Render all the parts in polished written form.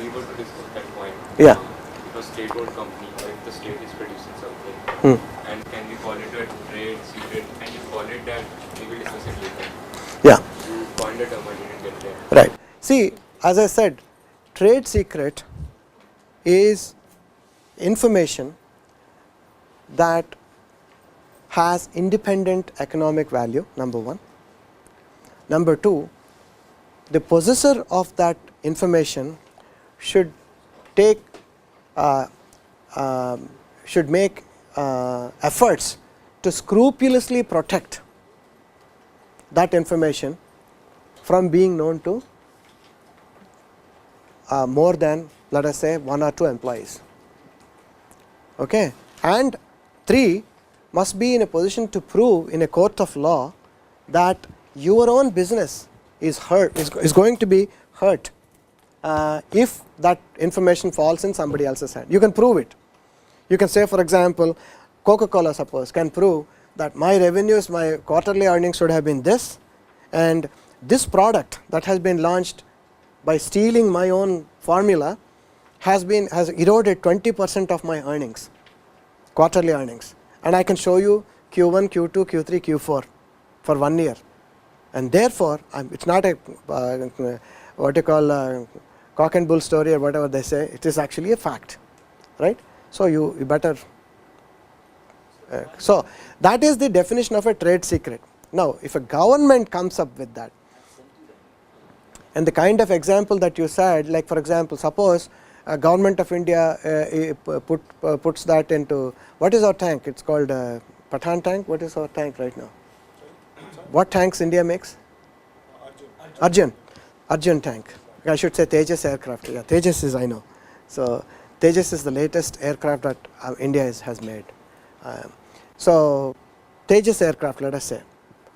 we were to discuss that point. Yeah. It was state-owned company, or if the state is producing something, and can we call it a trade secret? And you call it that, we will discuss it later. Yeah. You called the term, I didn't get there. Right. See, as I said, trade secret is information that has independent economic value, number one. Number two, the possessor of that information should take should make efforts to scrupulously protect that information from being known to more than, let us say, 1 or 2 employees. Okay. And 3, must be in a position to prove in a court of law that your own business is hurt, is going to be hurt if that information falls in somebody else's hand. You can prove it. You can say, for example, CocaCola, suppose, can prove that my revenues, my quarterly earnings should have been this, and this product that has been launched by stealing my own formula has eroded 20% of my earnings, quarterly earnings, and I can show you Q1, Q2, Q3, Q4 for 1 year, and therefore it's not a what you call cock and bull story or whatever they say. It is actually a fact, right? So you better. So that is the definition of a trade secret. Now, if a government comes up with that, and the kind of example that you said, like for example, suppose government of India puts that into, what is our tank? It's called Pathan tank. What is our tank right now? What tanks India makes? Arjun tank. I should say Tejas aircraft. Yeah, Tejas is, I know. So Tejas is the latest aircraft that India has made. So Tejas aircraft, let us say.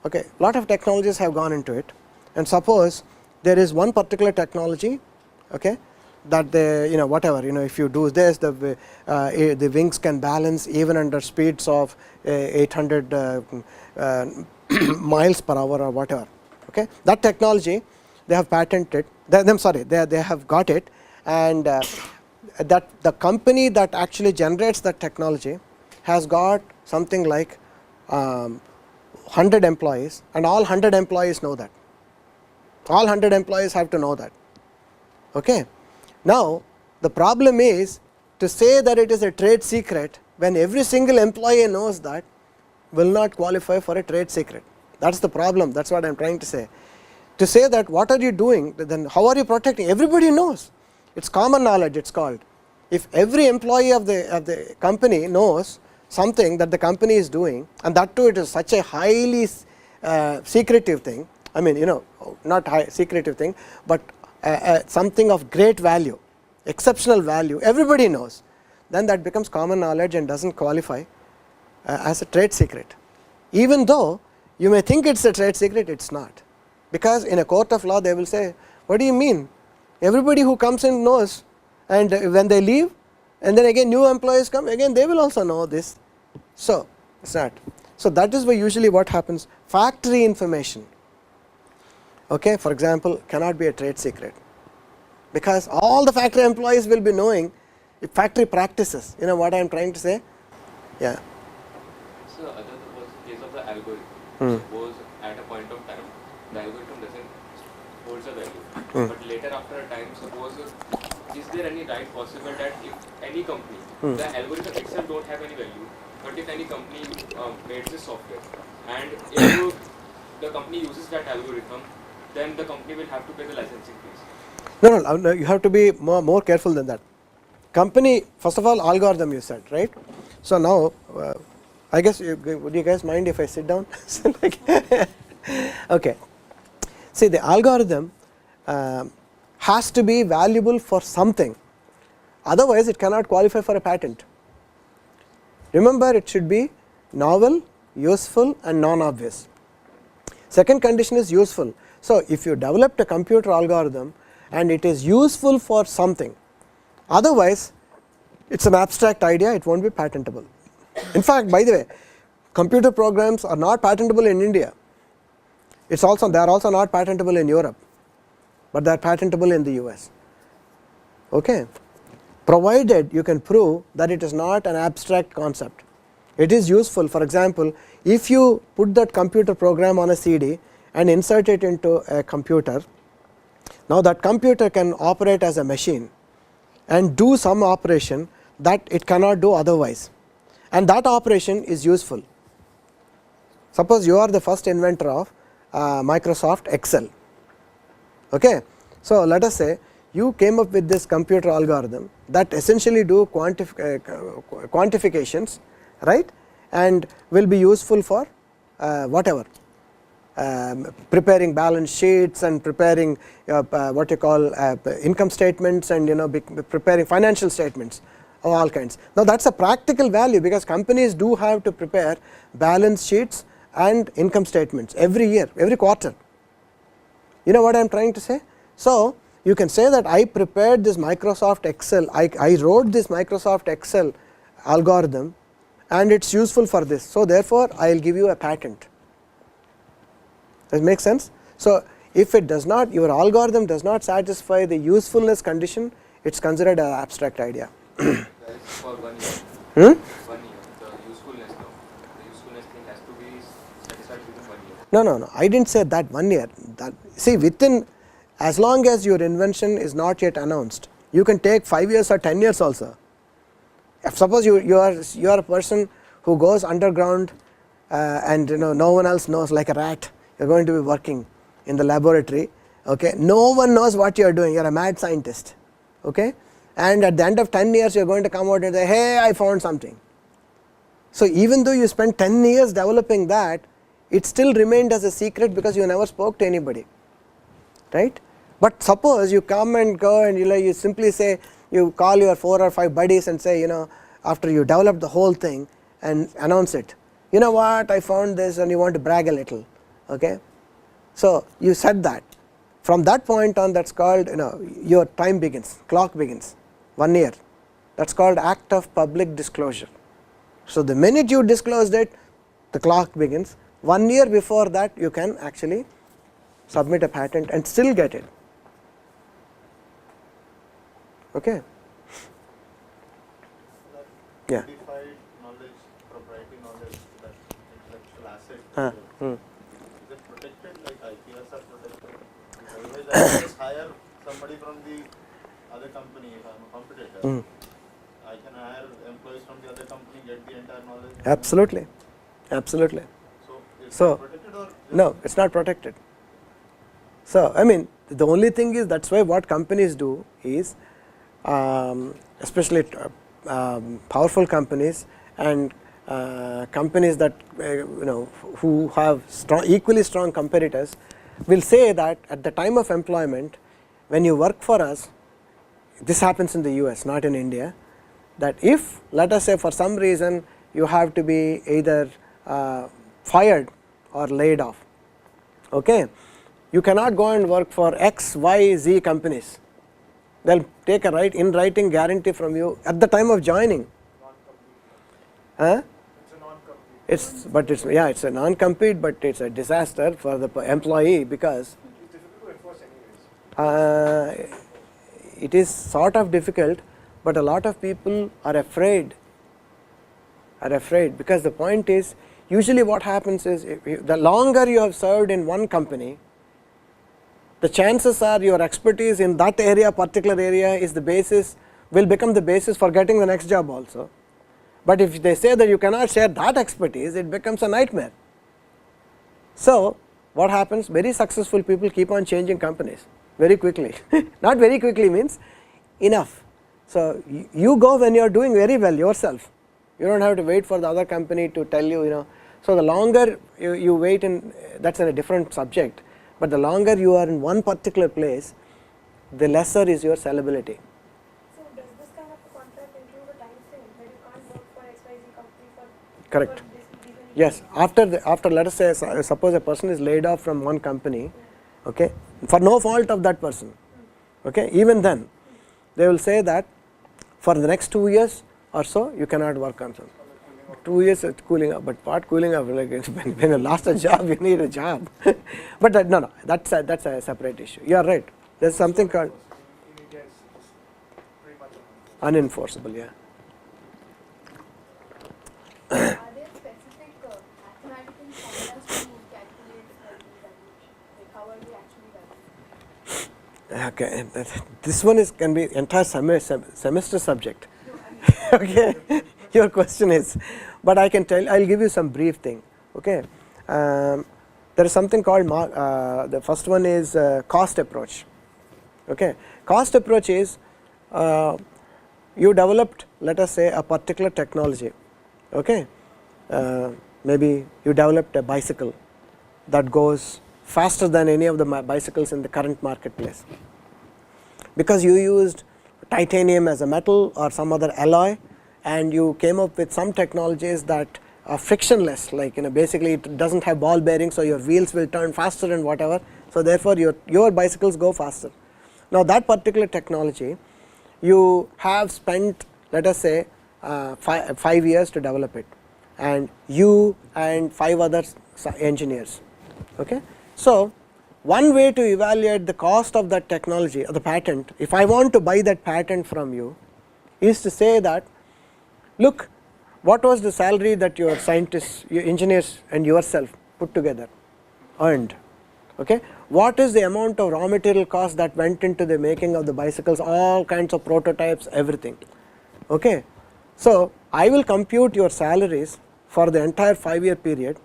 Okay, lot of technologies have gone into it, and suppose there is one particular technology, okay, that they, whatever, if you do this, the wings can balance even under speeds of 800 miles per hour or whatever. Okay, that technology they have patented. They have got it, and that the company that actually generates that technology has got something like 100 employees, and all 100 employees know that. All 100 employees have to know that. Okay. Now, the problem is to say that it is a trade secret when every single employee knows that will not qualify for a trade secret. That is the problem. That is what I am trying to say. To say that what are you doing, then how are you protecting? Everybody knows. It is common knowledge, it is called. If every employee of the company knows something that the company is doing, and that too it is such a highly secretive thing, I mean, not high secretive thing, but something of great value, exceptional value, everybody knows, then that becomes common knowledge and does not qualify as a trade secret. Even though you may think it is a trade secret, it is not, because in a court of law they will say, what do you mean? Everybody who comes in knows, and when they leave, and then again new employees come, again they will also know this. So it is not. So that is why usually what happens, factory information, okay, for example, cannot be a trade secret, because all the factory employees will be knowing factory practices. You know what I am trying to say? Yeah. So other was the case of the algorithm. Suppose at a point of time the algorithm doesn't holds a value, but later after a time, suppose is there any right possible that if any company, the algorithm itself don't have any value, but if any company made this software, and if the company uses that algorithm, then the company will have to pay the licensing fees. No, you have to be more careful than that. Company, first of all, algorithm you said, right? So now, I guess, would you guys mind if I sit down? Okay. See, the algorithm has to be valuable for something, otherwise it cannot qualify for a patent. Remember, it should be novel, useful and non-obvious. Second condition is useful. So if you developed a computer algorithm and it is useful for something, otherwise it is an abstract idea, it will not be patentable. In fact, by the way, computer programs are not patentable in India. They are also not patentable in Europe, but they are patentable in the US. okay, provided you can prove that it is not an abstract concept. It is useful. For example, if you put that computer program on a CD and insert it into a computer, now that computer can operate as a machine and do some operation that it cannot do otherwise, and that operation is useful. Suppose you are the first inventor of Microsoft Excel. Okay. So, let us say you came up with this computer algorithm that essentially do quantifications, right, and will be useful for whatever, preparing balance sheets and preparing what you call income statements, and preparing financial statements of all kinds. Now, that is a practical value, because companies do have to prepare balance sheets and income statements every year, every quarter. You know what I am trying to say? So, you can say that I prepared this Microsoft Excel, I wrote this Microsoft Excel algorithm and it is useful for this. So, therefore, I will give you a patent. Does it make sense? So, if it does not, your algorithm does not satisfy the usefulness condition, it is considered an abstract idea. That is for 1 year. 1 year. The usefulness thing has to be satisfied within 1 year. No, I did not say that 1 year. See, within, as long as your invention is not yet announced, you can take 5 years or 10 years also. If suppose you are a person who goes underground and no one else knows, like a rat, you are going to be working in the laboratory, okay, no one knows what you are doing, you are a mad scientist, okay, and at the end of 10 years you are going to come out and say, hey, I found something. So, even though you spent 10 years developing that, it still remained as a secret because you never spoke to anybody, right. But suppose you come and go and you simply say, you call your 4 or 5 buddies and say, after you develop the whole thing and announce it, you know what, I found this, and you want to brag a little, okay. So, you said that, from that point on, that is called, your time begins, clock begins, 1 year, that is called act of public disclosure. So, the minute you disclosed it, the clock begins. 1 year before that, you can actually submit a patent and still get it, okay. Yeah. Certified knowledge, proprietary knowledge, that intellectual asset, is it protected, like IPRs are protected? Otherwise, I can just hire somebody from the other company. If I am a competitor, I can hire employees from the other company, get the entire knowledge. Absolutely, absolutely. So, is it protected or? No, it is not protected. So, I mean, the only thing is, that is why what companies do is, especially powerful companies and companies that who have equally strong competitors, will say that at the time of employment, when you work for us, this happens in the US, not in India, that if, let us say, for some reason you have to be either fired or laid off, okay, you cannot go and work for X, Y, Z companies. They will take a in writing guarantee from you at the time of joining. It's a non-compete, but it's a disaster for the employee, because it is sort of difficult, but a lot of people are afraid, because the point is, usually what happens is, the longer you have served in one company, the chances are your expertise in that area, particular area, is the basis, will become the basis for getting the next job also. But if they say that you cannot share that expertise, it becomes a nightmare. So, what happens? Very successful people keep on changing companies very quickly. Not very quickly means enough. So, you go when you are doing very well yourself. You do not have to wait for the other company to tell you, So, the longer you wait, that is a different subject. But the longer you are in one particular place, the lesser is your sellability. So, does this kind of a contract include a time frame that you can't work for XYZ company for? Correct. For this reason? Yes. After let us say, suppose a person is laid off from one company, okay, for no fault of that person, okay, even then, they will say that for the next 2 years or so, you cannot work on something. 2 years it's cooling up, but what cooling up, like when you lost a job, you need a job. But no, that's a separate issue. You are right. There is something called. unenforceable. Yeah. Are there specific mathematical formulas to calculate these valuations? Like how are they actually valued? Okay, this one is can be entire semester subject. No, I mean, Okay, your question is, but I can tell. I'll give you some brief thing. Okay, there is something called the first one is cost approach. Okay, cost approach is you developed, let us say, a particular technology. Okay, maybe you developed a bicycle that goes faster than any of the bicycles in the current marketplace, because you used titanium as a metal or some other alloy, and you came up with some technologies that are frictionless, like basically it doesn't have ball bearings, so your wheels will turn faster and whatever, so therefore your bicycles go faster. Now that particular technology you have spent, let us say, 5 years to develop it, and you and 5 other engineers. Okay, so one way to evaluate the cost of that technology or the patent, if I want to buy that patent from you, is to say that, look, what was the salary that your scientists, your engineers and yourself put together earned. Okay, what is the amount of raw material cost that went into the making of the bicycles, all kinds of prototypes, everything. Okay, so I will compute your salaries for the entire 5-year period,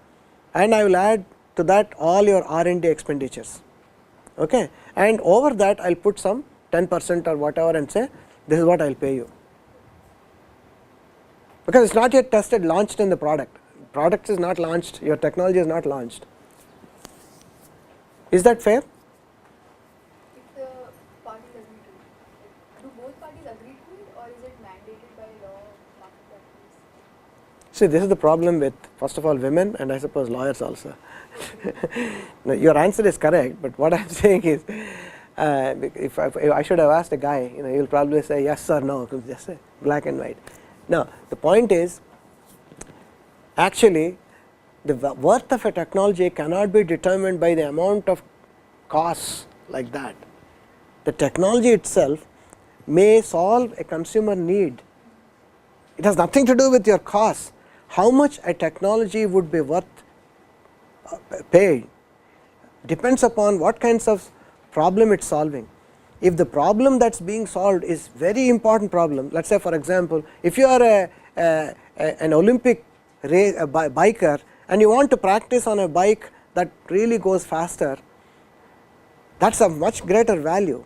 and I will add to that all your R&D expenditures. Okay, and over that I will put some 10% or whatever and say this is what I will pay you, because it is not yet tested, launched in the product is not launched, your technology is not launched. Is that fair? if the parties agree to it, do both parties agree to it, or is it mandated by law, market practice? See, this is the problem with, first of all, women and I suppose lawyers also. No, your answer is correct, but what I am saying is, if I should have asked a guy, he will probably say yes or no, just say black and white. No, the point is, actually the worth of a technology cannot be determined by the amount of costs like that. The technology itself may solve a consumer need. It has nothing to do with your costs. How much a technology would be worth paid depends upon what kinds of problem it is solving. If the problem that is being solved is very important problem, let us say for example, if you are an Olympic biker and you want to practice on a bike that really goes faster, that is a much greater value.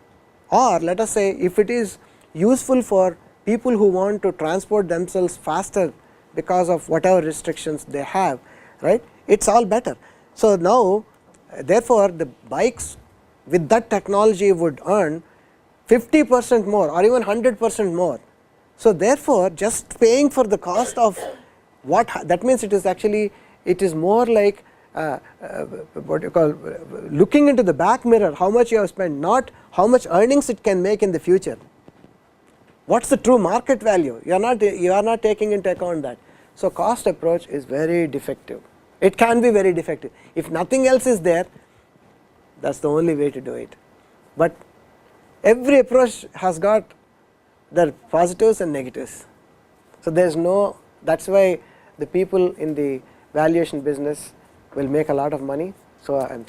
Or let us say if it is useful for people who want to transport themselves faster because of whatever restrictions they have, right, it is all better. So now therefore the bikes with that technology would earn 50% more or even 100% more. So therefore just paying for the cost of what, that means it is actually, it is more like what you call looking into the back mirror, how much you have spent, not how much earnings it can make in the future. What is the true market value? You are not taking into account that. So cost approach is very defective. It can be very defective. If nothing else is there, that is the only way to do it. But every approach has got their positives and negatives. So there is no, that is why the people in the valuation business will make a lot of money. So I am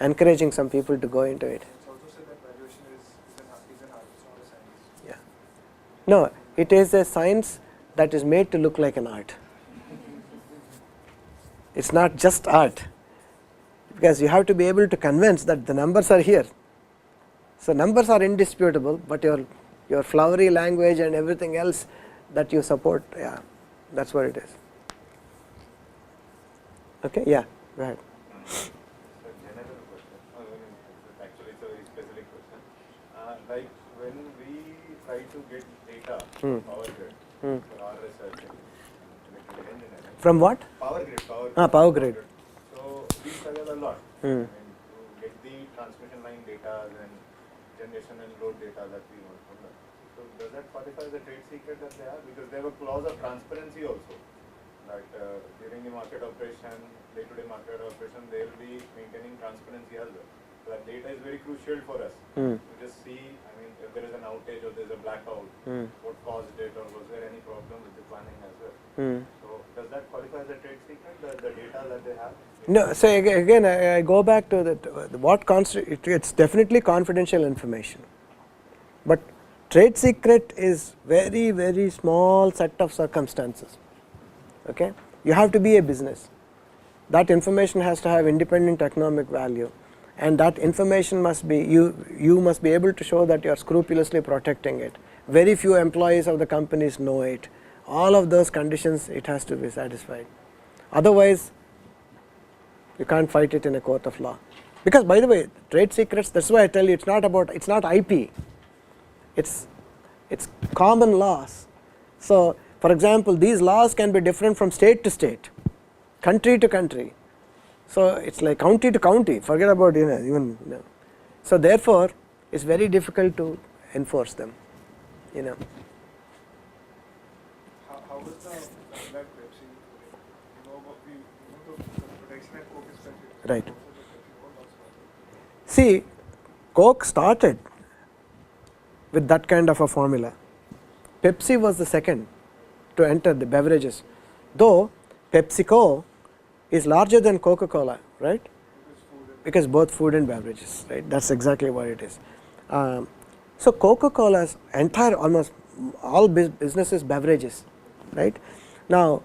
encouraging some people to go into it. It's also said that valuation is an art, it's not a science. Yeah. No, it is a science that is made to look like an art. It is not just art, because you have to be able to convince that the numbers are here. So numbers are indisputable, but your flowery language and everything else that you support, yeah, that is what it is. Okay, yeah, go ahead. So general question, actually it's a very specific question. Like when we try to get data from power grid for our research in electrical engineering. From what? Power grid. Power grid. So we struggle a lot. I mean, to get the transmission line data and generation and load data that we want from them. So does that qualify as a trade secret that they have? Because they have a clause of transparency also. That during the market operation, day-to-day market operation, they will be maintaining transparency as well. that data is very crucial for us. To just see, I mean, if there is an outage or there is a blackout, what caused it, or was there any problem with the planning as well. So does that qualify as a trade secret, the data that they have? No, so again I go back to what constitutes, it's definitely confidential information, but trade secret is very small set of circumstances. Okay, you have to be a business, that information has to have independent economic value, and that information must be, you must be able to show that you are scrupulously protecting it. Very few employees of the companies know it. All of those conditions it has to be satisfied, otherwise you can't fight it in a court of law. Because by the way, trade secrets, that's why I tell you, it's not IP, it's common laws. So for example, these laws can be different from state to state, country to country, so it's like county to county, forget about even. So therefore it's very difficult to enforce them, How was the like Pepsi? The protection at Coke is specific. right. See, Coke started with that kind of a formula. Pepsi was the second to enter the beverages, though PepsiCo is larger than CocaCola, right? Because both food and beverages, right? That's exactly what it is. So Coca-Cola's entire, almost all businesses beverages, right? Now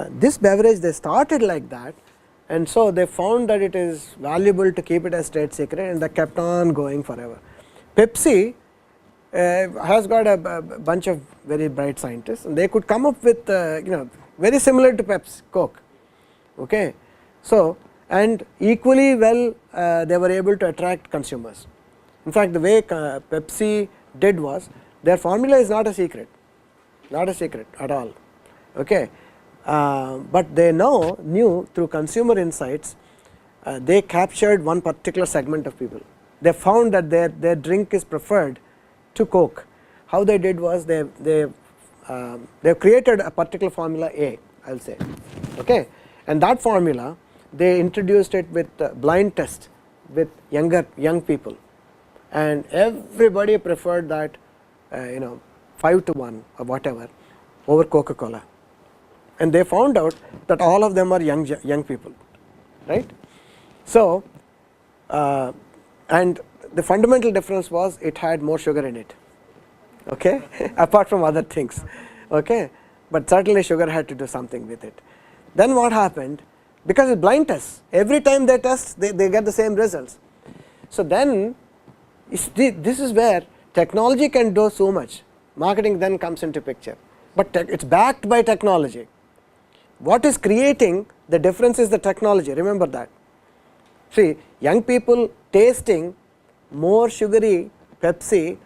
this beverage, they started like that, and so they found that it is valuable to keep it as trade secret, and they kept on going forever. Pepsi has got a bunch of very bright scientists, and they could come up with very similar to Coke. Okay, so and equally well they were able to attract consumers. In fact, the way Pepsi did was, their formula is not a secret at all. Okay, but they knew through consumer insights, they captured one particular segment of people. They found that their drink is preferred to Coke. How they did was, they created a particular formula A, I will say. Okay, and that formula they introduced it with blind test with young people, and everybody preferred that 5-1 or whatever over Coca-Cola, and they found out that all of them are young people, right? So and the fundamental difference was it had more sugar in it, okay, apart from other things, okay, but certainly sugar had to do something with it. Then what happened, because it's blind tests, every time they test they get the same results. So then this is where technology can do so much, marketing then comes into picture, but it's backed by technology. What is creating the difference is the technology, remember that. See, young people tasting more sugary Pepsi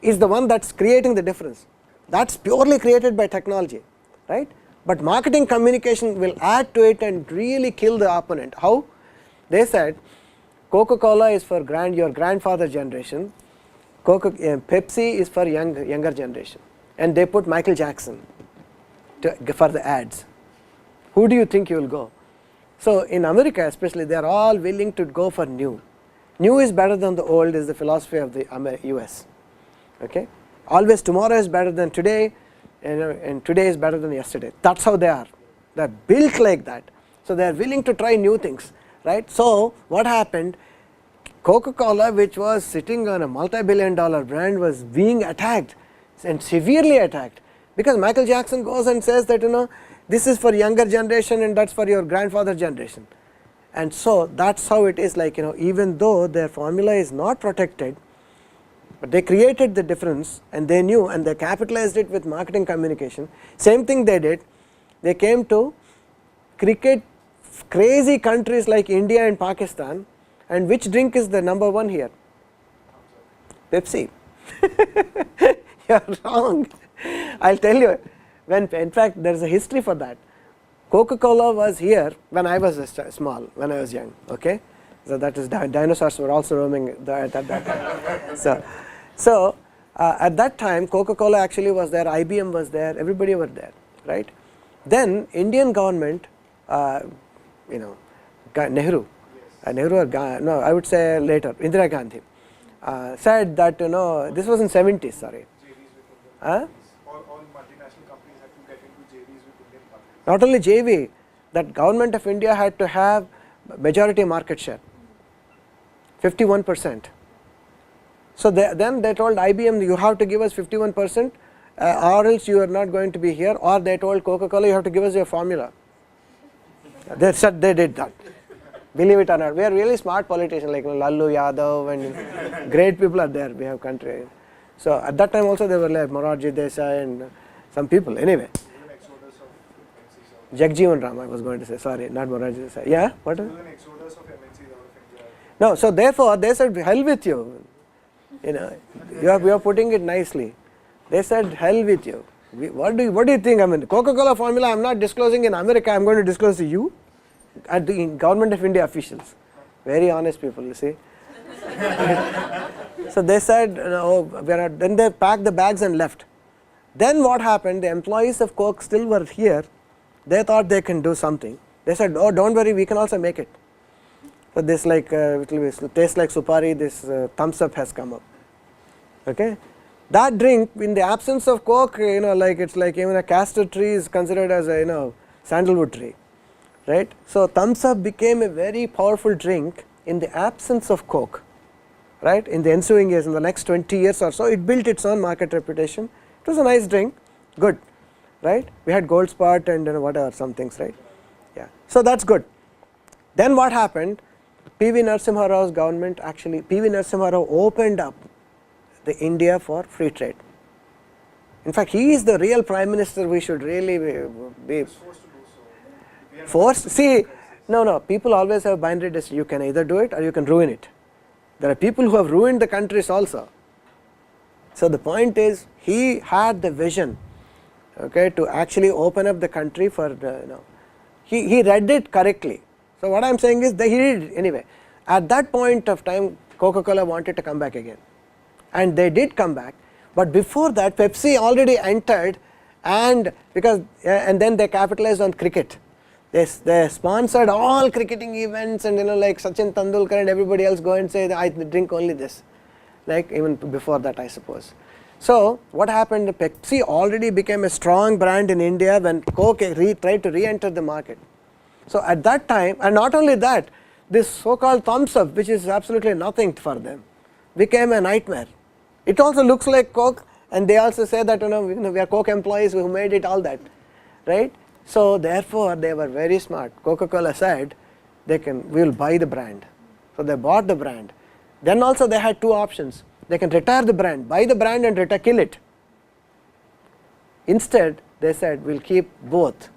is the one that's creating the difference. That's purely created by technology, right? But marketing communication will add to it and really kill the opponent. How? They said Coca-Cola is for your grandfather generation, Pepsi is for younger generation, and they put Michael Jackson for the ads. Who do you think you will go? So in America especially, they are all willing to go for new. New is better than the old is the philosophy of the US. Okay, always tomorrow is better than today, and today is better than yesterday. That's how they are. They are built like that. So they are willing to try new things, right? So what happened? Coca-Cola, which was sitting on a multi-billion-dollar brand, was being attacked and severely attacked, because Michael Jackson goes and says that this is for younger generation and that's for your grandfather generation. And so that's how it is, like even though their formula is not protected, but they created the difference, and they knew, and they capitalized it with marketing communication. Same thing they did. They came to cricket crazy countries like India and Pakistan, and which drink is the number one here? Pepsi. You are wrong. I will tell you, in fact there is a history for that. Coca-Cola was here when I was small, when I was young, okay. So that is, dinosaurs were also roaming at that time. So at that time Coca-Cola actually was there, IBM was there, everybody were there, right. Then Indian government, Nehru, Nehru or no, I would say later, Indira Gandhi said that this was in 70s, sorry. JVs with Indian Huh? companies. All multinational companies have to get into JVs with Indian companies. Not only JV, that government of India had to have majority market share, 51%. So then they told IBM, you have to give us 51% or else you are not going to be here, or they told CocaCola, you have to give us your formula. They said they did that. Believe it or not, we are really smart politicians like Lallu Yadav and great people are there. We have country. So at that time also they were like Morarji Desai and some people. Anyway, Even exodus of MNCs out. Jagjeevan Ram, I was going to say. Sorry, not Morarji Desai. Yeah, what? Even exodus of MNCs out of India. No, so therefore they said hell with you. You are putting it nicely. They said hell with you. What do you think? I mean, Coca-Cola formula I am not disclosing in America. I am going to disclose to you, at the government of India officials. Very honest people, you see. So they said, then they packed the bags and left. Then what happened? The employees of Coke still were here. They thought they can do something. They said, oh, don't worry, we can also make it. So this like it will taste like supari. This thumbs up has come up. Okay, that drink in the absence of Coke, like it's like even a castor tree is considered as a sandalwood tree, right? So thumbs up became a very powerful drink in the absence of Coke, right? In the ensuing years, in the next 20 years or so, it built its own market reputation. It was a nice drink, good, right? We had Gold Spot and whatever some things, right? Yeah, so that's good. Then what happened? P.V. Narasimha Rao's government actually, P.V. Narasimha Rao opened up the India for free trade. In fact, he is the real prime minister. We should really be Forced to do so. forced. See, no, people always have binary destiny. You can either do it or you can ruin it. There are people who have ruined the countries also. So the point is, he had the vision, okay, to actually open up the country for he read it correctly. So what I am saying is that he did it anyway. At that point of time, Coca-Cola wanted to come back again, and they did come back. But before that, Pepsi already entered, and then they capitalized on cricket. They sponsored all cricketing events, and like Sachin Tendulkar and everybody else go and say, I drink only this, like even before that, I suppose. So what happened? Pepsi already became a strong brand in India when Coke tried to re-enter the market. So at that time, and not only that, this so-called thumbs up, which is absolutely nothing for them, became a nightmare. It also looks like Coke, and they also say that we are Coke employees who made it, all that, right? So therefore they were very smart. Coca-Cola said we will buy the brand. So they bought the brand. Then also they had two options. They can retire the brand, buy the brand and kill it. Instead they said we'll keep both.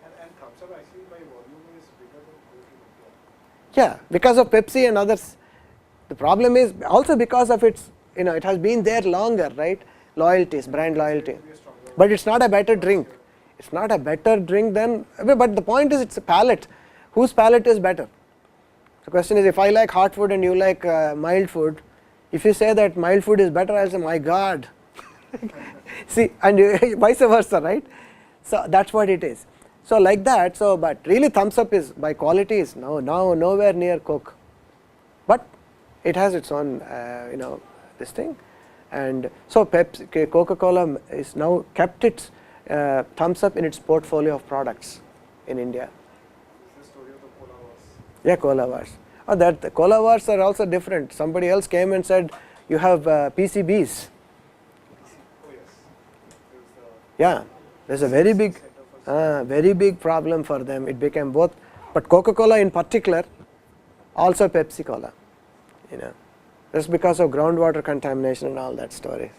And thumbs up actually by volume is bigger than Coke in India. Yeah, because of Pepsi and others. The problem is also because of its, it has been there longer, right? Loyalties, brand loyalty. But it's not a better drink. It's not a better drink than, but the point is it's a palate. Whose palate is better? The question is, if I like hot food and you like mild food, if you say that mild food is better, I'll say, my God. See, and vice versa, right? So that's what it is. So like that, but really thumbs up is, by quality, is now nowhere near Coke. But it has its own, this thing. And so Pepsi, Coca-Cola is now kept its thumbs up in its portfolio of products in India. This is the story of the Cola Wars. Yeah, Cola Wars. Oh, the Cola Wars are also different. Somebody else came and said, you have PCBs. Oh yes. Yeah, there's a very big problem for them. It became both, but Coca-Cola in particular, also Pepsi Cola, just because of groundwater contamination and all that story.